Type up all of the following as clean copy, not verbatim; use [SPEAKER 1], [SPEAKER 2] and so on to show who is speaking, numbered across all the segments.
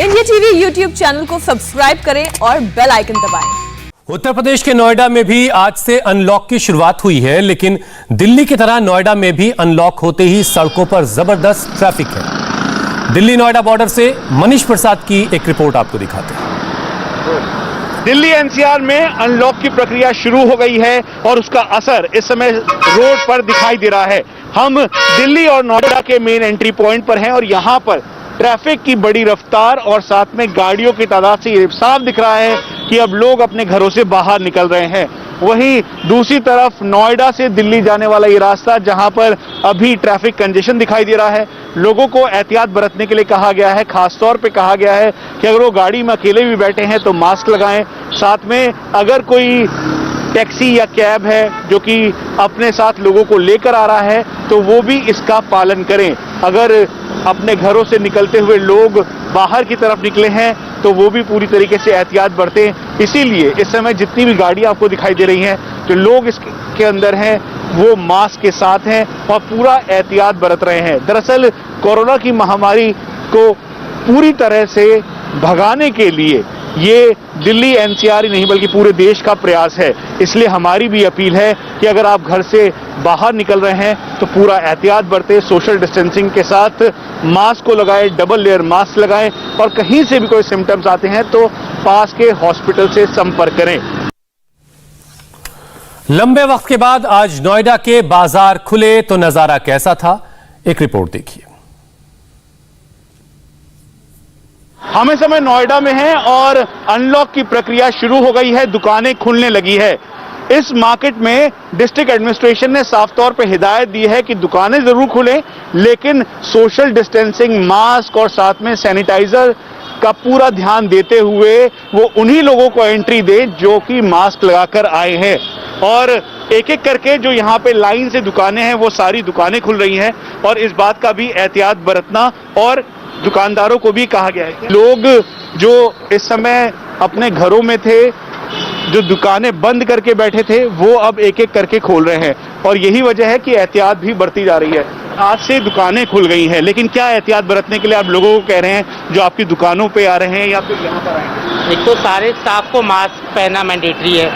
[SPEAKER 1] India TV YouTube channel को subscribe करें और बेल आइकन दबाएं।
[SPEAKER 2] उत्तर प्रदेश के नोएडा में भी आज से अनलॉक की शुरुआत हुई है, लेकिन दिल्ली की तरह नोएडा में भी अनलॉक होते ही सड़कों पर जबरदस्त ट्रैफिक है। दिल्ली नोएडा बॉर्डर से मनीष प्रसाद की एक रिपोर्ट आपको दिखाते हैं।
[SPEAKER 3] दिल्ली एनसीआर में अनलॉक की प्रक्रिया शुरू हो गई है और उसका असर इस समय रोड पर दिखाई दे रहा है। हम दिल्ली और नोएडा के मेन एंट्री पॉइंट पर हैं और यहाँ पर ट्रैफिक की बड़ी रफ्तार और साथ में गाड़ियों की तादाद से ये साफ दिख रहा है कि अब लोग अपने घरों से बाहर निकल रहे हैं। वहीं दूसरी तरफ नोएडा से दिल्ली जाने वाला ये रास्ता, जहां पर अभी ट्रैफिक कंजेशन दिखाई दे रहा है, लोगों को एहतियात बरतने के लिए कहा गया है। खासतौर पे कहा गया है कि अगर वो गाड़ी में अकेले भी बैठे हैं तो मास्क लगाएं। साथ में अगर कोई टैक्सी या कैब है जो कि अपने साथ लोगों को लेकर आ रहा है तो वो भी इसका पालन करें। अगर अपने घरों से निकलते हुए लोग बाहर की तरफ निकले हैं तो वो भी पूरी तरीके से एहतियात बरतें। इसीलिए इस समय जितनी भी गाड़ियां आपको दिखाई दे रही हैं, जो लोग इसके अंदर हैं वो मास्क के साथ हैं और पूरा एहतियात बरत रहे हैं। दरअसल कोरोना की महामारी को पूरी तरह से भगाने के लिए ये दिल्ली एनसीआर ही नहीं बल्कि पूरे देश का प्रयास है। इसलिए हमारी भी अपील है कि अगर आप घर से बाहर निकल रहे हैं तो पूरा एहतियात बरतें, सोशल डिस्टेंसिंग के साथ मास्क को लगाएं, डबल लेयर मास्क लगाएं और कहीं से भी कोई सिम्टम्स आते हैं तो पास के हॉस्पिटल से संपर्क करें।
[SPEAKER 2] लंबे वक्त के बाद आज नोएडा के बाजार खुले तो नजारा कैसा था, एक रिपोर्ट देखिए।
[SPEAKER 3] हम इस समय नोएडा में हैं और अनलॉक की प्रक्रिया शुरू हो गई है, दुकानें खुलने लगी है। इस मार्केट में डिस्ट्रिक्ट एडमिनिस्ट्रेशन ने साफ तौर पे हिदायत दी है कि दुकानें जरूर खुलें, लेकिन सोशल डिस्टेंसिंग, मास्क और साथ में सैनिटाइजर का पूरा ध्यान देते हुए वो उन्हीं लोगों को एंट्री दें जो कि मास्क लगाकर आए हैं। और एक एक करके जो यहाँ पे लाइन से दुकानें हैं वो सारी दुकानें खुल रही हैं और इस बात का भी एहतियात बरतना और दुकानदारों को भी कहा गया है कि लोग जो इस समय अपने घरों में थे, जो दुकानें बंद करके बैठे थे, वो अब एक एक करके खोल रहे हैं और यही वजह है कि एहतियात भी बरती जा रही है। आज से दुकानें खुल गई हैं, लेकिन क्या एहतियात बरतने के लिए आप लोगों को कह रहे हैं जो आपकी दुकानों पे आ रहे हैं या फिर यहाँ पर आए हैं?
[SPEAKER 4] एक तो सारे स्टाफ को मास्क पहनना मैंडेटरी है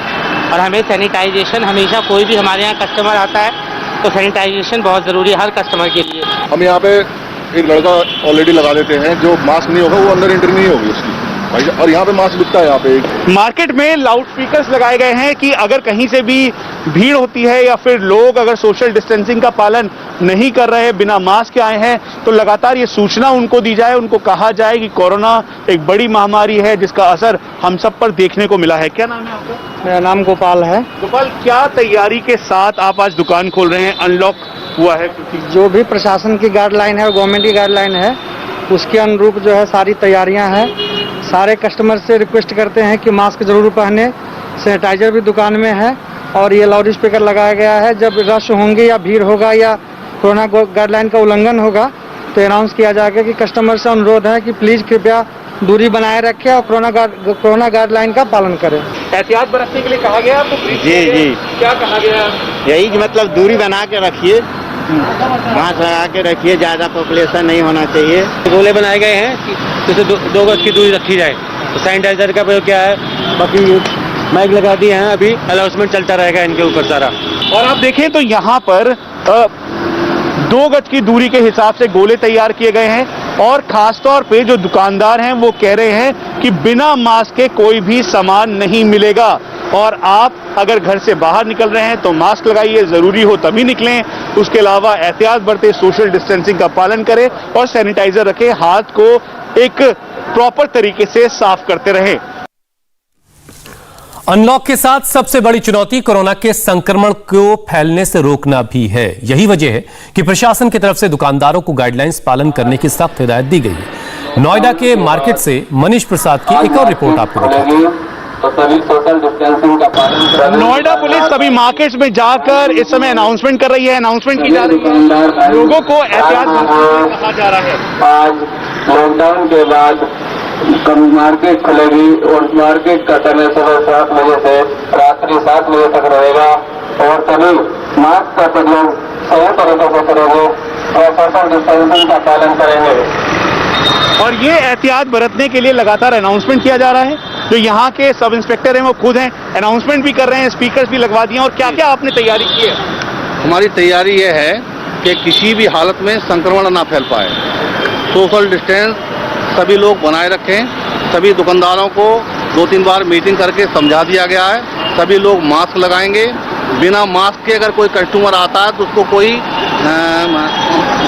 [SPEAKER 4] और हमें सैनिटाइजेशन हमेशा, कोई भी हमारे यहाँ कस्टमर आता है तो सैनिटाइजेशन बहुत ज़रूरी है हर कस्टमर के लिए।
[SPEAKER 5] हम यहाँ पे एक लड़का ऑलरेडी लगा देते हैं, जो मास्क नहीं होगा वो अंदर एंट्री नहीं होगी उसकी। और यहाँ पे मास्क बिकता है। यहाँ पे
[SPEAKER 3] मार्केट में लाउड स्पीकर्स लगाए गए हैं कि अगर कहीं से भी भीड़ होती है या फिर लोग अगर सोशल डिस्टेंसिंग का पालन नहीं कर रहे हैं, बिना मास्क के आए हैं, तो लगातार ये सूचना उनको दी जाए, उनको कहा जाए कि कोरोना एक बड़ी महामारी है जिसका असर हम सब पर देखने को मिला है। क्या नाम है आपका?
[SPEAKER 6] मेरा नाम गोपाल है।
[SPEAKER 3] गोपाल, क्या तैयारी के साथ आप आज दुकान खोल रहे हैं? अनलॉक हुआ है,
[SPEAKER 6] जो भी प्रशासन की गाइडलाइन है और गवर्नमेंट की गाइडलाइन है उसके अनुरूप जो है सारी तैयारियां हैं। सारे कस्टमर से रिक्वेस्ट करते हैं कि मास्क जरूर पहने, सैनिटाइजर भी दुकान में है और ये लाउड स्पीकर लगाया गया है। जब रश होंगे या भीड़ होगा या कोरोना गाइडलाइन का उल्लंघन होगा तो अनाउंस किया जाएगा कि कस्टमर से अनुरोध है कि प्लीज कृपया दूरी बनाए रखें और कोरोना गाइडलाइन का पालन करें।
[SPEAKER 3] एहतियात बरतने के लिए कहा गया आपको?
[SPEAKER 4] जी।
[SPEAKER 3] क्या कहा गया?
[SPEAKER 4] यही कि मतलब दूरी बना के रखिए, मास्क लगा के रखिए, ज़्यादा पॉपुलेशन नहीं होना चाहिए।
[SPEAKER 7] गोले बनाए गए हैं कि जैसे दो गज की दूरी रखी जाए। तो सैनिटाइजर का प्रयोग क्या है, बाकी माइक लगा दिए हैं, अभी अनाउंसमेंट चलता रहेगा इनके ऊपर सारा।
[SPEAKER 3] और आप देखें तो यहाँ पर 2 गज की दूरी के हिसाब से गोले तैयार किए गए हैं और खासतौर पे जो दुकानदार हैं वो कह रहे हैं कि बिना मास्क के कोई भी सामान नहीं मिलेगा और आप अगर घर से बाहर निकल रहे हैं तो मास्क लगाइए, जरूरी हो तभी निकलें। उसके अलावा एहतियात बरतें, सोशल डिस्टेंसिंग का पालन करें और सैनिटाइजर रखें, हाथ को एक प्रॉपर तरीके से साफ करते रहें।
[SPEAKER 2] अनलॉक के साथ सबसे बड़ी चुनौती कोरोना के संक्रमण को फैलने से रोकना भी है। यही वजह है कि प्रशासन की तरफ से दुकानदारों को गाइडलाइंस पालन करने की सख्त हिदायत दी गई है। नोएडा के मार्केट से मनीष प्रसाद की एक और रिपोर्ट आपको दिखाते हैं।
[SPEAKER 8] तो सभी सोशल डिस्टेंसिंग का पालन।
[SPEAKER 3] नोएडा पुलिस सभी मार्केट्स में जाकर इस समय अनाउंसमेंट कर रही है, अनाउंसमेंट की जा रही है, लोगों को एहतियात बरतने कहा जा रहा है।
[SPEAKER 8] आज लॉकडाउन के बाद मार्केट खुलेगी और मार्केट का समय सुबह 7 बजे से रात्रि 7 बजे तक रहेगा और सभी मास्क का प्रयोग सही तरीके से करेंगे और सोशल डिस्टेंसिंग का पालन करेंगे।
[SPEAKER 3] और ये एहतियात बरतने के लिए लगातार अनाउंसमेंट किया जा रहा है। जो यहाँ के सब इंस्पेक्टर हैं वो खुद हैं, अनाउंसमेंट भी कर रहे हैं, स्पीकर्स भी लगवा दिए हैं। और क्या क्या आपने तैयारी की है?
[SPEAKER 5] हमारी तैयारी ये है कि किसी भी हालत में संक्रमण ना फैल पाए। सोशल डिस्टेंस सभी लोग बनाए रखें। सभी दुकानदारों को 2-3 बार मीटिंग करके समझा दिया गया है। सभी लोग मास्क लगाएंगे। बिना मास्क के अगर कोई कस्टमर आता है तो उसको कोई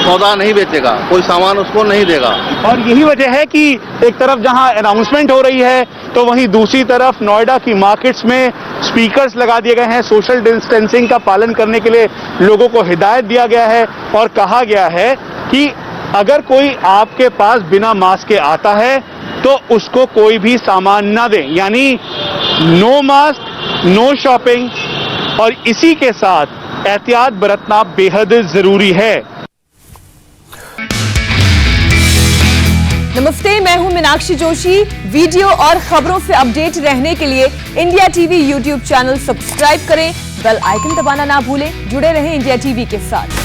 [SPEAKER 5] सौदा नहीं बेचेगा, कोई सामान उसको नहीं देगा।
[SPEAKER 3] और यही वजह है कि एक तरफ जहां अनाउंसमेंट हो रही है तो वहीं दूसरी तरफ नोएडा की मार्केट्स में स्पीकर्स लगा दिए गए हैं। सोशल डिस्टेंसिंग का पालन करने के लिए लोगों को हिदायत दिया गया है और कहा गया है कि अगर कोई आपके पास बिना मास्क के आता है तो उसको कोई भी सामान ना दें, यानी नो मास्क, नो शॉपिंग। और इसी के साथ एहतियात बरतना बेहद जरूरी है।
[SPEAKER 1] नमस्ते, मैं हूं मीनाक्षी जोशी। वीडियो और खबरों से अपडेट रहने के लिए India TV YouTube channel subscribe करें, बेल आइकन दबाना ना भूलें। जुड़े रहें इंडिया टीवी के साथ।